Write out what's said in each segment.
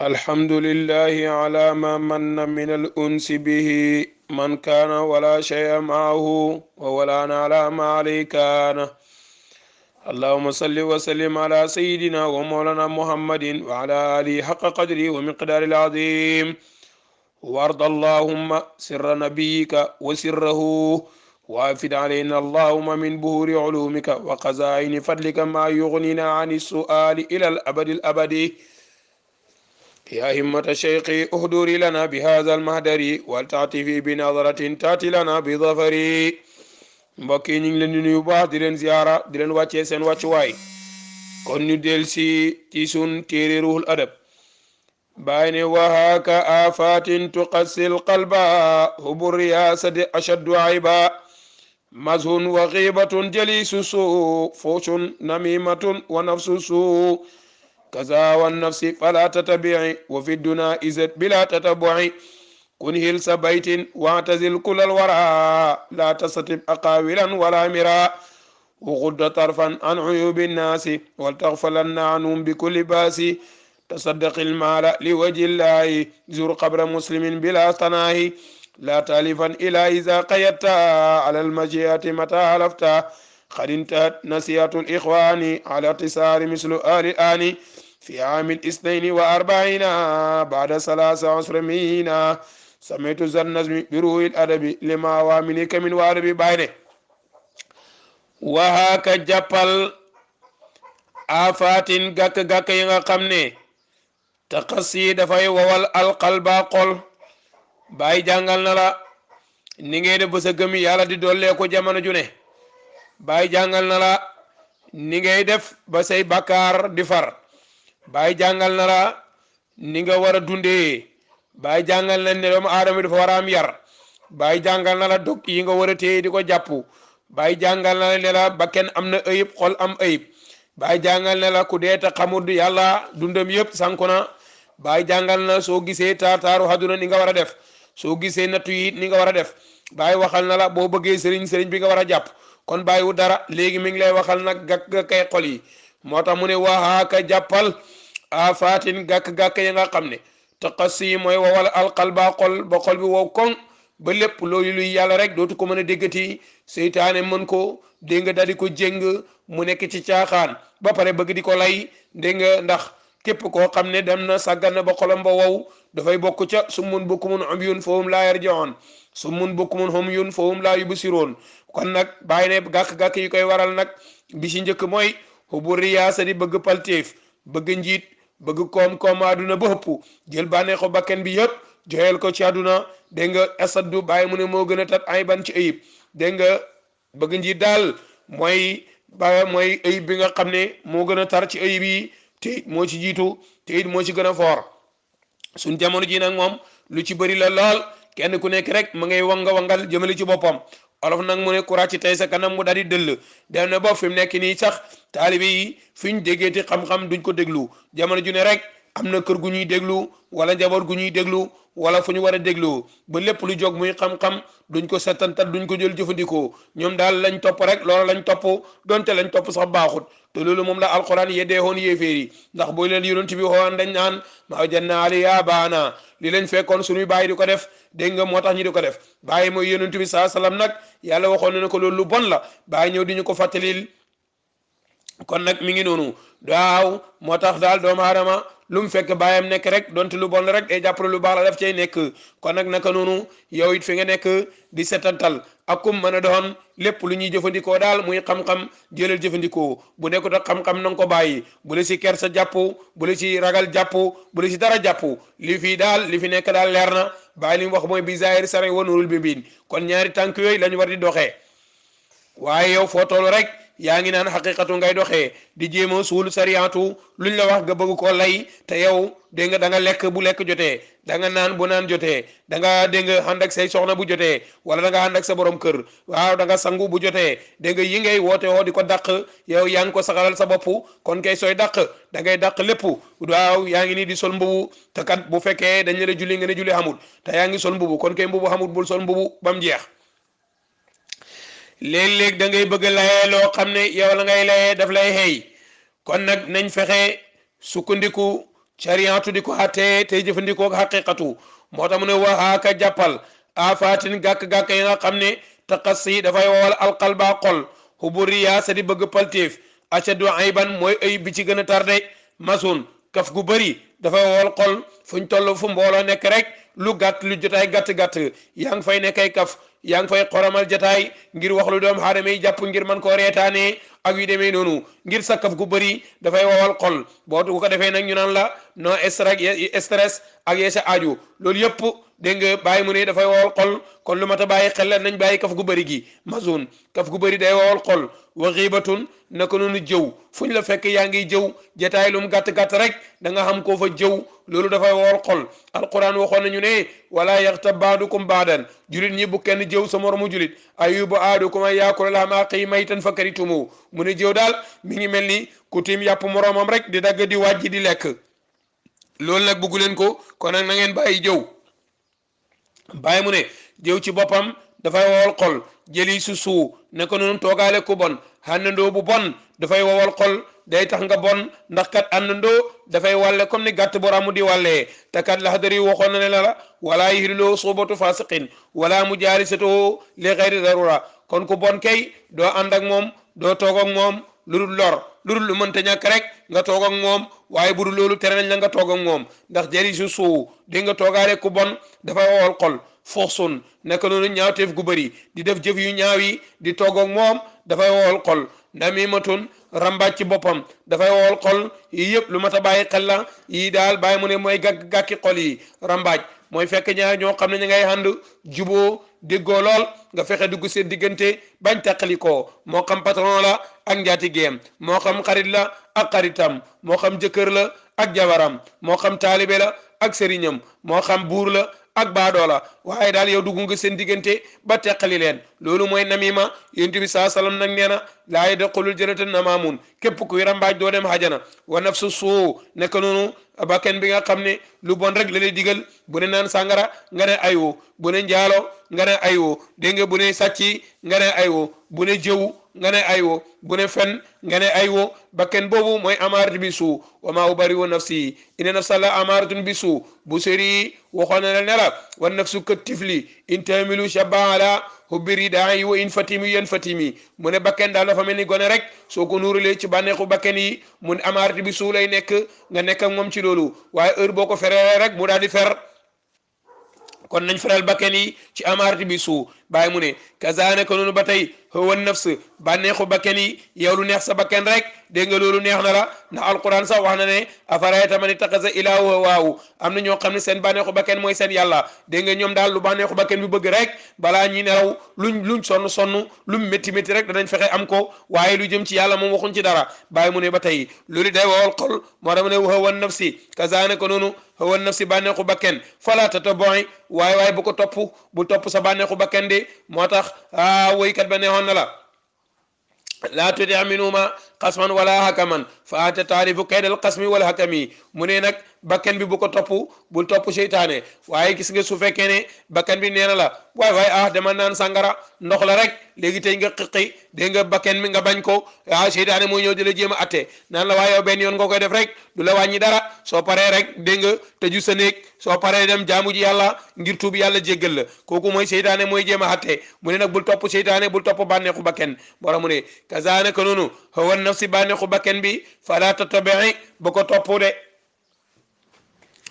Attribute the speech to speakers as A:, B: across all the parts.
A: الحمد لله على ما من من الأنس به من كان ولا شيء معه وولا على ما عليه كان. اللهم صل وسلم على سيدنا ومولانا محمد وعلى آله حق قدره ومقدار العظيم. وارض اللهم سر نبيك وسره وافد علينا اللهم من بهور علومك وخزائن فضلك ما يغنينا عن السؤال إلى الأبد الأبدي. يا همة الشيخ اهدري لنا بهذا المهدر والتعطفي بنظرة تأتي لنا بظفر. mbokk yi ñu ngi leen di nuyu baax di leen ziyaara di leen wàccee seen wàccuwaay. kon ñu del si ci sun téere ruhul adab bàyyi ne wahaaka afatin tuqassil qalba hubu riyasati ashaddu ayba mazhun wa ghibatun jalisu suu fushun namimatun wa nafsu suu kaza wan nafsi fala tatabi'i wa fi duna izat bila tatabu'i kun hilsa baytin wa'tazil kulal wara la tasatib aqawilan wala mira وغض طرفا عن عيوب الناس ولتغفلن عنهم بكل باس تصدق المال لوجه الله زور قبر مسلم بلا صناه لا تالفا إلى إذا قيدت على المجيئة متى حلفت قد انتهت نسيات الإخوان على اعتصار مثل آل الآن في عام 42 بعد 13 سمعت ذا النظم بروح الأدب لما وامنك من وارب بينه. wahaaka jàppal afatin gàkk-gàkk yi nga xam ne taqasi dafay wowal alqalba xol. bàyyi jàngal na la ni ngay def ba sa gëm yàlla di dollee ko jamono ju ne. bàyyi jàngal na la ni ngay def ba say bakkaar di far. bàyyi jàngal na la ni nga war a dundee. bàyyi jàngal na ne doomu aadama dafa war a am yar. bàyyi jàngal na la dog yi nga war a téye di ko jàpp. bàyyi jàngal na ne la bakken am na ayib xol am ayib. bàyyi jàngal ne la ku dee te xamul yàlla dundam yëpp sanku na. bàyyi jàngal na soo gisee taataaru àdduna ni nga war a def. soo gisee nattu yi ni nga war a def. bàyyi waxal na la boo bëggee sëriñ bi nga war a jàpp. kon bàyyi wu dara léegi mi ngi lay waxal nag gàkk-gàkkay xol yi. moo tax mu ne waxaaka jàppal afaatin gàkk-gàkk yi nga xam ne taqasi mooy wowal alqalba xol ba xol bi wow koŋ ba lépp loolu luy yàlla rek dootu ko mën a déggati. seytaane mën ko dégg nga daldi ko jéng mu nekk ci caaxaan ba pare bëgg di ko lay dégg nga ndax képp koo xam ne dem na sàggan na ba xolam ba wow dafay bokk ca summun bukmun umyun fahum laa yarji'un summun bukmun umyun fahum laa yubsiruun. kon nag bàyyi ne gàkk-gàkk yi koy waral nag bi ci njëkk mooy hubu riyaasa di bëgg palteef bëgg njiit bëgg koom-koom àdduna ba ëpp jël bànneexu bakken bi yëpp joyal ko ci àdduna dégg nga asaddu bàyyi mu ne moo gën a tat ay ban ci ayib. dégg nga bëgg njiit daal mooy ayib bi nga xam ne moo gën a tar ci ayib yi te it moo ci jiitu te it moo ci gën a foor. suñ jamono ji nag moom lu ci bëri la lool kenn ku nekk rek ma ngay wangal jëmale ci boppam. olof nag mu ne ku ràcc tey sa kanam mu daal di dëll. dem na ba fi mu nekk nii sax taalibe yi fi ñu déggeeti xam-xam duñ ko déglu jamono ju ne rek am na kër gu ñuy déglu wala njaboot gu ñuy déglu wala fu ñu war a dégloo ba lépp lu jóg muy xam-xam duñ ko settantal duñ ko jël jëfandikoo ñoom daal lañ topp rek loolu lañ topp donte lañ topp sax baaxut. te loolu moom la alquran yeddee woon yéeféer yi ndax booy leen yonent bi xoon dañ naan ma wajadna alayha abaana li leen fekkoon suñuy bàyyi di ko def dégg nga moo tax ñu di ko def. bàyyi mooy yonent bi saa salaam nag yàlla waxoon na ne ko loolu lu bon la bàyyi ñëw di ñu ko fàttalil. kon nag mi ngi noonu daaw moo tax daal doomu aadama lu mu fekk bàyyam nekk rek donte lu bon rek day jàppale lu baax la daf cay nekk. kon nag naka noonu yow it fi nga nekk di setantal ak kum mën a doon lépp lu ñuy jëfandikoo daal muy xam-xam jëlal jëfandikoo bu nekkut ak xam-xam na nga ko bàyyi. bu la si kersa jàpp bu la si ragal jàpp bu la si dara jàpp li fi nekk daal leer na. bàyyi li mu wax mooy bi zahir sare wa nurul bi biin kon ñaari tànk yooyu lañu war di doxee. waaye yow foo toll rek yaa ngi naan xaqiqatu ngay doxee di jéem a suul sariyaatu luñ la wax nga bëgg koo lay te yow dégg nga da nga lekk bu lekk jotee da nga naan bu naan jotee da nga dégg nga ànd ak say soxna bu jotee wala da nga ànd ak sa borom kër waaw da nga sangu bu jotee dégg nga yi ngay woote woo di ko dàq yow yaa ngi ko saxalal sa bopp kon kay sooy dàq da ngay dàq lépp waaw yaa ngi nii di sol mbubu te kat bu fekkee dañ la julli nga ne julli xamul te yaa ngi sol mbubu kon kay mbubu xamul bul sol mbubu ba mu jeex léeg-léeg da ngay bëgg layee loo xam ne yow la ngay layee daf lay xëy kon nag nañ fexe sukkandiku shariatu di ko àttee tey jëfandikoo xaqiqatu moo tax mu ne waxaaka jàppal afaatin gàkk-gàkk yi nga xam ne taqassi dafay wowal alqalba xol xuburiya sa di bëgg paltéef acadu ayban mooy ay bi ci gën a tardé masun kaf gu bëri dafay wowal xol fuñ toll fu mbooloo nekk rek lu gàtt lu jotaay gàtt-gàtt yaa ngi fay nekkay kaf yaa ngi fay xoromal jataay ngir wax lu doom aadama yi jàpp ngir man koo reetaanee ak yu demee noonu ngir sa kaf gu bëri dafay wowal xol boo ko defee nag ñu naan la non stress ak yee sa aju loolu yëpp dégg nga bàyyi mu ne dafay wowal xol kon lu mat a bàyyi xel la nañ bàyyi kaf gu bëri gi mazun kaf gu bëri day wowal xol wa xiibatun naka noonu jëw fuñ la fekk yaa ngi jëw jataay lum gàtt-gàtt rek da nga xam koo fa jëw loolu dafay wowal xol alquran waxoon nañu ne wala yaxtab baadukum baadan julit ñi bu kenn jëw sa moromu julit ayuba aadukum ay yaakula laa maa xii maytan fakaritumu mu ne jëw daal mi ngi mel ni ku tiim yàpp moroomam rek di dagg di wàjji di lekk loolu nag buggu leen ko kon nag na ngeen bàyyi jëw bàyyi mu ne jëw ci boppam dafay wowal xol jëli su ne ko noonu toogaale ku bon àndandoo bu bon dafay wowal xol day tax nga bon ndax kat àndandoo dafay wàlle comme ni gàtt boramu di wàllee te kat laxdari waxoon na ne la wala yihiloo suubatu fasiqin wala mujaalisatoo li xayri darura kon ku bon kay doo ànd ak moom doo toog ak moom lu dul lor lu dul lu mënta ñàkk rek nga toog ak moom waaye bu dul loolu tere nañ la nga toog ak moom ndax jëri su di nga toogaale ku bon dafay wowal xol forsun naka noonu ñaawteef gu bëri di def jëf yu ñaaw yi di toog ak moom dafay wowal xol namimatun rambaaj ci boppam dafay wowal xol yii yëpp lu mat a bàyyi xel la yii daal bàyyi mu ne mooy gàkki xol yi rambaaj mooy fekk ñaar ñoo xam ne ñu ngay ànd juboo déggoo lool nga fexe dugg seen diggante bañ teqalikoo moo xam patron la ak njaatigeem moo xam xarit la ak xaritam moo xam jëkkër la ak jabaram moo xam taalibe la ak sëriñam moo xam buur la ak baadoola waaye daal yow dugg nga seen diggante ba teqali leen loolu mooy namima yonent bi saa salaam nag nee na laa yadxulul jannata namaamun képp kuy rambaaj doo dem hajana wa nafsu suu nekk noonu bakken bi nga xam ne lu bon rek la lay digal bu ne naan sàngara nga ne aywo bu ne njaalo nga ne aywo dégg nga bu ne sàcci nga ne aywo bu ne jëw nga ne aywo bu ne fen nga ne aywo bakken boobu mooy amaaratu bi suu wa maa ubari'u nafsi inna nafsa la amaaratun bi suu bu seri waxoon na ne la wa nafsu ka tifli in tahmilu shabba ala hubbi ridaa'i wa in fatimi yan fatimi mu ne bakken daal dafa mel ni gone rek soo ko nuuralee ci bànneexu bakken yi mu ne amaaratu bi suu lay nekk nga nekk ak moom ci loolu waaye heure boo ko feree rek mu daal di fer kon nañ feral bakken yi ci amaarati bi suu bàyyi mu ne kazaane ko noonu ba tey hawa nafs bànneexu bakken yi yow lu neex sa bakken rek dégg nga loolu neex na la ndax alquran sax wax na ne afarayta man ittaxaza ilaahu hawaahu am na ñoo xam ne seen bànneexu bakken mooy seen yàlla dégg nga ñoom daal lu bànneexu bakken bi bëgg rek balaa ñi nelaw luñ sonn lu métti métti rek danañ fexe am ko waaye lu jëm ci yàlla moom waxuñ ci dara bàyyi mu ne ba tey loolu day wowal xol moo tax mu ne hawa nafsi kazaane ko noonu hawa nafsi bànneexu bakken fala tataboy waaye bu ko topp bu topp sa bànneexu bakken de moo tax woykat ba neexoon na la laa tuti minuma xasman wala hakaman fa anta taarifu kaydal xasmi wala hakami mu ne nag bakken bi bu ko topp bul topp seytaane waaye gis nga su fekkee ne bakken bi nee na la waaye dama naan sàngara ndox la rek léegi tey nga xiqi dégg nga bakken bi nga bañ ko seytaane mooy ñëw di la jéem a atte naan la waaye yow benn yoon nga koy def rek du la wàññi dara soo paree rek dégg nga tëju sa néeg soo paree dem jaamu ji yàlla ngir tuub yàlla jéggal la kooku mooy seytaane mooy jéem a atte mu ne nag bul topp seytaane bul topp bànneexu bakken bora mu ne kazaane ko noonu hawan nafsi bànneexu bakken bi fala tattabi'i bu ko topp de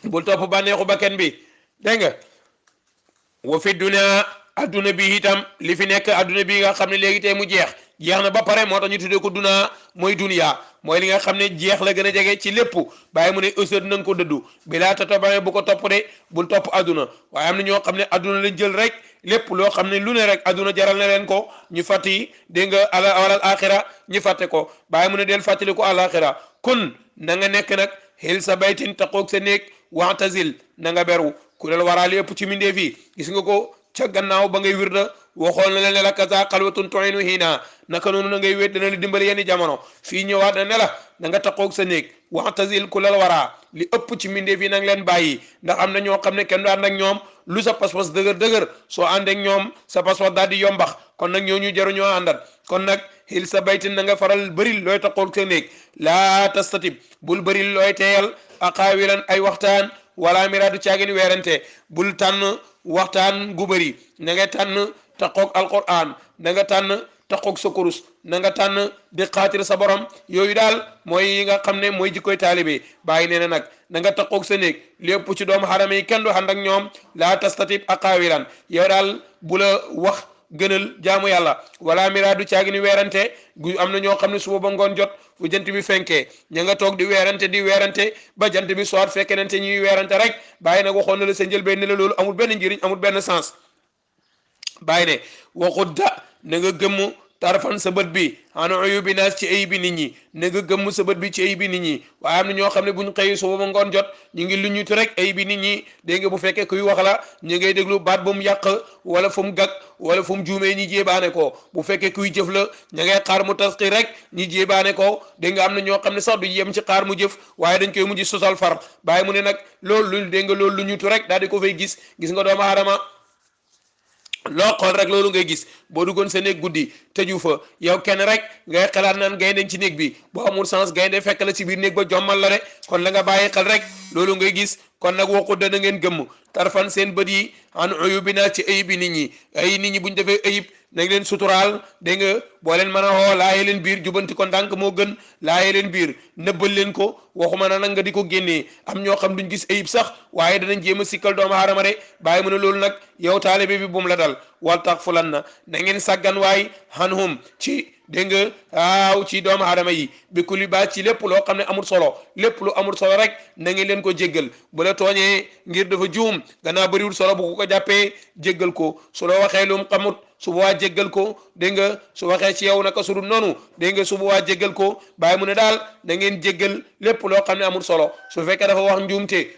A: bul topp bànneexu bakken bi dégg nga wa fi dunya adduna bi itam li fi nekk adduna bi nga xam ne léegi tey mu jeex na ba pare moo tax ñu tuddee ko duna mooy dunya mooy li nga xam ne jeex la gën a jege ci lépp bàyyi mu ne ësët na nga ko dëddu bilaa tatabane bu ko topp de bul topp adduna waaye am na ñoo xam ne adduna lañ jël rek lépp loo xam ne lu ne rek adduna jaral na leen ko ñu fàtte yi dégg nga alal axira ñu fàtte ko bàyyi mu ne del fàttali ko alaxira kun na nga nekk nag xil sa baytin taqoog sa néeg waxtazil na nga beru ku lel waraal yëpp ci mindee fii gis nga ko ca gannaaw ba ngay wirda waxoon na la kaza xalwatun tuinu hiina naka noonu na ngay wéet dana li dimbali yenn jamono fii ñëwaat na ne la na nga taqoog sa néeg waxtazil ku lel waraa li ëpp ci mindee fii nang leen bàyyi ndax am na ñoo xam ne kenn du ànd ak ñoom lu sa pas-pas dëgër soo ànd ak ñoom sa pas-pas daal di yombax kon nag ñooñu jaruñoo àndat kon nag xil sa baytin na nga faral bëril looy taqoog sa néeg laa tastatib bul bëril looy teeyal aqaawilan ay waxtaan wala miraadu caagin weerante bul tànn waxtaan gu bëri na nga tànn taqoog alquran na nga tànn taqoog sa kurus na nga tànn di xaatir sa borom yooyu daal mooy yi nga xam ne mooy jikkoy taalibe bàyyi nee na nag na nga taqoog sa néeg lépp ci doomu xarama yi kenn du ànd ak ñoom laa tastatib aqaawilan yow daal bu la wax gënal jaamu yàlla wala miraadu caagin weerante gu am na ñoo xam ne suba ba ngoon jot fu jant bi fenkee ña nga toog di weerante ba jant bi soit fekke nante ñuy weerante rek bàyyi nag waxoon na la sa njëlbeen ne la loolu amul benn njëriñ amul benn sens bàyyi ne waxut da na nga gëmm tarfan sa bët bi ana uyubi naas ci ayib bi nit ñi na nga gëmm sa bët bi ci ayib bi nit ñi waaye am na ñoo xam ne buñ xëyi suba ba ngoon jot ñu ngi lu ñutu rek ayib bi nit ñi dégg nga bu fekkee kuy wax la ñu ngay déglu baat bu mu yàq wala fu mu gag wala fu mu juumee ñi jéebaane ko bu fekkee kuy jëf la ña ngay xaar mu tasqi rek ñi jéebaane ko dégg nga am na ñoo xam ne sax du yem ci xaar mu jëf waaye dañ koy mujj sosal far bàyyi mu ne nag loolu lu dégg nga loolu lu ñutu rek daal di ko fay gis nga doomu aadama loo xool rek loolu ngay gis boo duggoon sa néeg guddi tëju fa yow kenn rek ngay xalaat naan gaynde ci néeg bi boo amul sens gaynde fekk la ci biir néeg ba jommal la de kon la nga bàyyi xel rek loolu ngay gis kon nag waxu dana ngeen gëmm tarfan seen bët yi an uyubina ci ayib bi nit ñi ay nit ñi buñ defee ayib nañ leen suturaal dégg nga boo leen mën a xoo laaye leen biir jubanti ko ndànk moo gën laaye leen biir nëbbal leen ko waxuma na nag nga di ko génnee am ñoo xam duñ gis ayib sax waaye danañ jéem a sikkal doomu aadama de bàyyi mu ne loolu nag yow taalibe bi bum la dal wal tax fulan na ngeen sàggan waay hanhum ci dégg nga waaw ci doomu aadama yi bi ku li baa ci lépp loo xam ne amul solo lépp lu amul solo rek na ngeen leen ko jéggal bu la tooñee ngir dafa juum gannaaw bëriwul solo bu ko jàppee jéggal ko su la waxee lu mu xamut su boobaa jéggal ko dégg nga su waxee ci yow naka su dul noonu dégg nga su boobaa jéggal ko bàyyi mu ne daal na ngeen jéggal lépp loo xam ne amul solo su fekkee dafa wax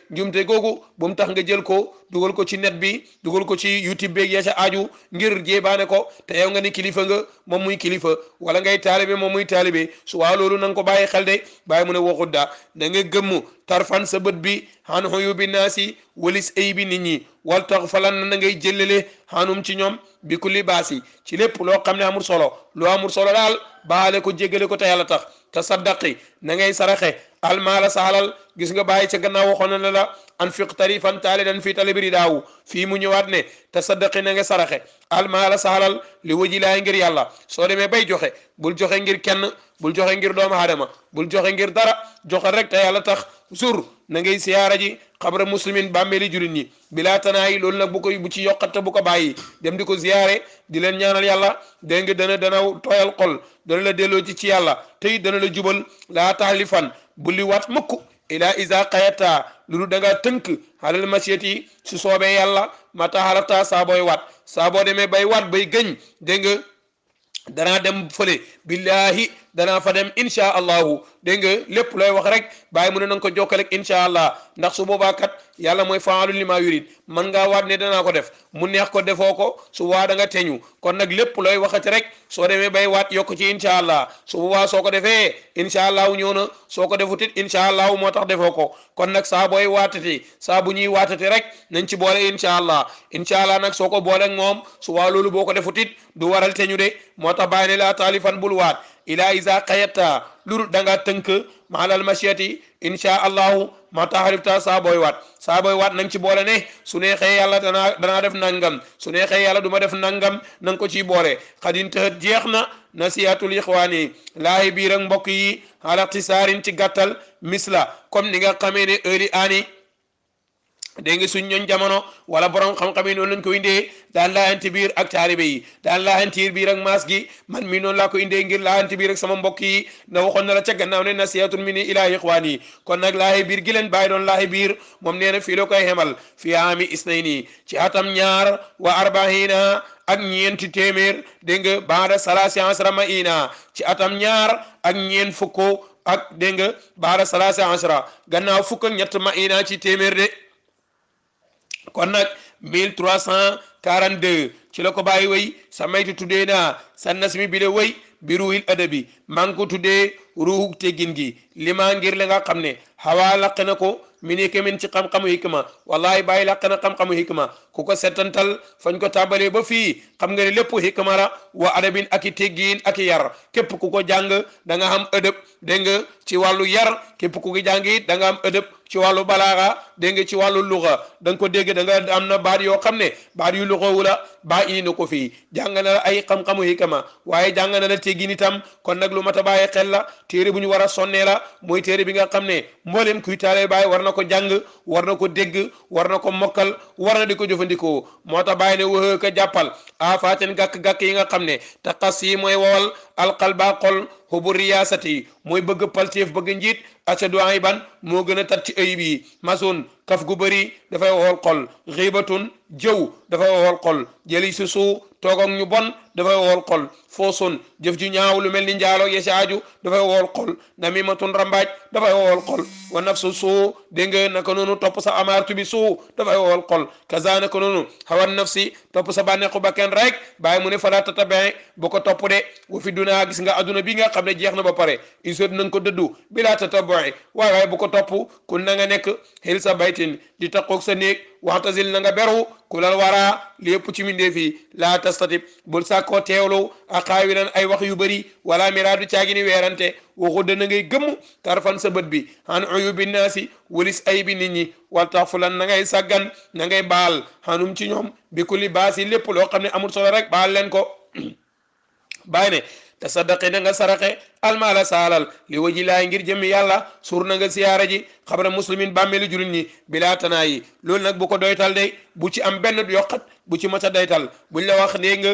A: njuumte googu bu mu tax nga jël ko dugal ko ci net bi dugal ko ci YouTube beeg ya ca aju ngir jéebaane ko te yow nga ni kilifa nga moom muy kilifa wala ngay taalibe moom muy taalibe su waa loolu na nga ko bàyyi xel de bàyyi mu ne waxut da na nga gëmm tarfan sa bët bi xan uyubi naasi walis ay bi nit ñi wal tax falan na ngay jëlale xanum ci ñoom bi kulli baasi ci lépp loo xam ne amul solo loo amul solo daal baale ko jéggale ko te yàlla tax te saddaqi na ngay saraxe almaala saalal gis nga bàyyi ca gannaaw waxoon na la anfiq tarifan taalidan fii talibiri daawu fii mu ñëwaat ne te saddaqi na nga saraxe almaala saalal li waji laay ngir yàlla soo demee bay joxe bul joxe ngir kenn bul joxe ngir doomu aadama bul joxe ngir dara joxe rek te yàlla tax sur na ngay siyaara ji xabra muslimin bàmmeeli julit ñi bilaa tanaayi loolu nag bu ci yokkate bu ko bàyyi dem di ko ziyaare di leen ñaanal yàlla dégg nga dana tooyal xol dana la delloo ci yàlla tey dana la jubal laa taxlifan bu li waat mukk ila isa xayata lu da nga tënk xalal masiyati su soobee yàlla mata xalata saa booy waat saa boo demee bay waat bay gëñ dégg nga danaa dem fële billahi danaa fa dem insha allahu dégg nga lépp looy wax rek bàyyi mu ne nanga ko jokkale ak insha allah ndax su boobaa kat yàlla mooy faalu li maa yurid man ngaa waat ne danaa ko def mu neex ko defoo ko su waa da nga teñu kon nag lépp looy waxati rek soo demee bay waat yokk ci insha allah su boobaa soo ko defee insha allahu ñëw na soo ko defutit insha allahu moo tax defoo ko kon nag saa booy waatati saa bu ñuy waatati rek nañ ci boole insha allah nag soo ko booleeg moom su waa loolu boo ko defutit du waral teñu de moo tax bàyyi ne laa taalifan bul waat ila isa xayata luru da nga tënk maalal machiyati insha allahu ma taxarifta saa booy waat nang ci boole ne su neexee yàlla danaa def nangam su neexee yàlla du ma def nangam nang ko ciy boole xadin tëhët jeex na nasihatul ixwaani laahi biir ak mbokk yi ala ixtisaarin ci gàttal misla comme ni nga xamee ne heure aani dégg nga suñ ñooñ jamono wala borom xam-xam yi noonu lañ ko indee daan laayante biir ak taalibe yi daan laayante biir ak maas gi man mii noonu laa ko indee ngir laayante biir ak sama mbokk yi na waxoon na la ca gannaaw ne nasiyatun minni ilaa ixwaani kon nag laaye biir gi leen bàyyi doon laaye biir moom nee na fii la koy xemal fi aami isnayni ci atam ñaar wa arbaina ak ñeenti téeméer dégg nga baada salaasi asra maina ci atam ñaar ak ñeent fukk ak dégg nga baada salaasi asra gannaaw fukk ak ñett maina ci téeméer de kon nag 1342 ci la ko bàyyi way samaytu tuddee naa sa nasmi bi de way bi ruuhil adabi maa ngi ko tuddee ruuhu teggin gi li maa ngir la nga xam ne xawaa laq na ko mi ne kemen ci xam-xamu hikma wallahi bàyyi laq na xam-xamu hikma ku ko settantal fañ ko tàmbalee ba fii xam nga ne lépp hikma la wa adabin ak i teggin ak i yar képp ku ko jàng da nga am ëdëb dégg nga ci wàllu yar képp ku ko jàng it da nga am ëdëb ci wàllu balaaxa dégg nga ci wàllu luxa da nga ko dégg da nga am na baat yoo xam ne baat yu luxawu la baa indi na ko fii jàng na la ay xam-xamu hikma waaye jàng na la teggin itam kon nag lu mat a bàyyi xel la téere bu ñu war a sonnee la mooy téere bi nga xam ne mboolem kuy taale bàyyi war na ko jàng war na ko dégg war na ko mokkal war na di ko jëfandikoo moo tax bàyyi ne waxee ko jàppal afaaten gàkk-gàkk yi nga xam ne te xas yi mooy wowal alqalba xol xubu riyaasati mooy bëgg palteef bëgg njiit acadu ayban moo gën a tat ci ayib yi masun kaf gu bëri dafay wowal xol xiibatun jëw dafay wowal xol jëli si suu toog ak ñu bon dafay wowal xol foosun jëf ju ñaaw lu mel ni njaalo yesi aju dafay wowal xol namimatun rambaaj dafay wowal xol wa nafsu suu dégg nga naka noonu topp sa amaartu bi suu dafay wowal xol kaza naka noonu hawan nafsi topp sa bànneexu bakken rek bàyyi mu ne fala tataben bu ko topp de wa fi dunaa gis nga adduna bi nga xam ne jeex na ba pare isot na nga ko dëddu bila tataboe waaye bu ko topp kun na nga nekk xil sa baytin di taqoog sa néeg waxtasil na nga beru kulal wara lépp ci mindee fii laa tastatib bul sàkkoo teewlu ak xaawilan ay wax yu bëri wala miraadu caagini weerante waxu dana ngay gëmm tarfan sa bët bi han uyubi naasi walis ay bi nit ñi wal tax fulan na ngay sàggan na ngay baal xanum ci ñoom bi kulli baasi lépp loo xam ne amul solo rek baal leen ko bàyyi ne tasaddaqi na nga saraxe almaala saalal li waji laay ngir jëmmi yàlla suur na nga siyaara ji xabra muslimin bàmmeelu jullit ñi bilaa tanaa yi loolu nag bu ko doytal de bu ci am benn yokkat bu ci mata daytal buñ la wax dégg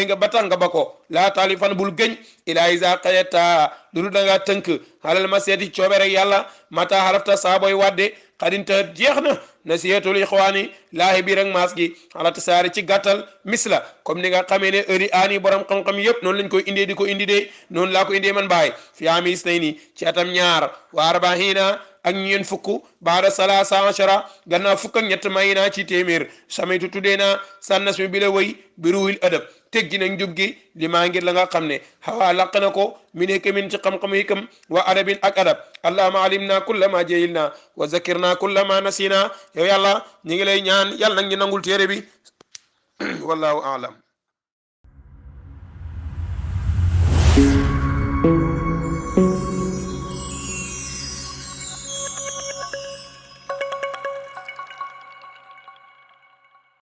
A: nga ba tax nga ba ko laa taalifan bul gëñ ilaa isa xayata dulu da ngaa tënk xalal ma seeti coobe rek yàlla mata xarafta saaboy wadde xadinta jeex na nasiyatul ixwaani laahi biir ak maas gi xalata saari ci gàttal misla comme ni nga xamee ne heure aani borom xam-xam yëpp noonu lañ koy indee di ko indi de noonu laa ko indee man baay fi ami isnayni ci atam ñaar wa arbahiina ak ñeen fukk baada salaasa ashara gannaaw fukk ak ñett may naa ci téeméer samaytu tuddee naa sànnas mi bi la wëy bi ruuhil adab teggi nag njub gi li maa ngir la nga xam ne xawaa laq na ko mi nekk min ci xam-xamu hikam wa adabin ak adab allahuma alimna kulla ma jahilna wa zakirna kulla ma nasina yow yàlla ñi ngi lay ñaan yàlla nag ñu nangul téere bi wallahu aalam